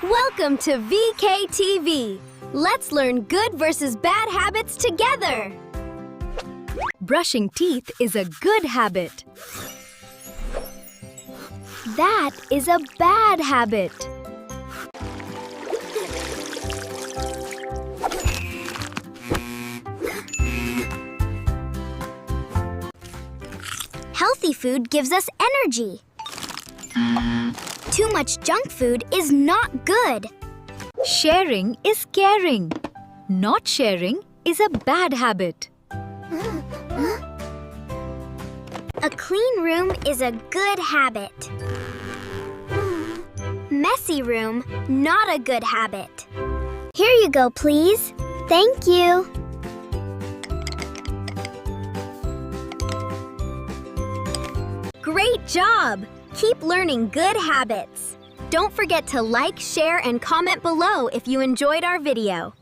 Welcome to VKTV. Let's learn good versus bad habits together. Brushing teeth is a good habit. That is a bad habit. Healthy food gives us energy. Too much junk food is not good. Sharing is caring. Not sharing is a bad habit. A clean room is a good habit. Messy room, not a good habit. Here you go, please. Thank you. Great job! Keep learning good habits. Don't forget to like, share, and comment below if you enjoyed our video.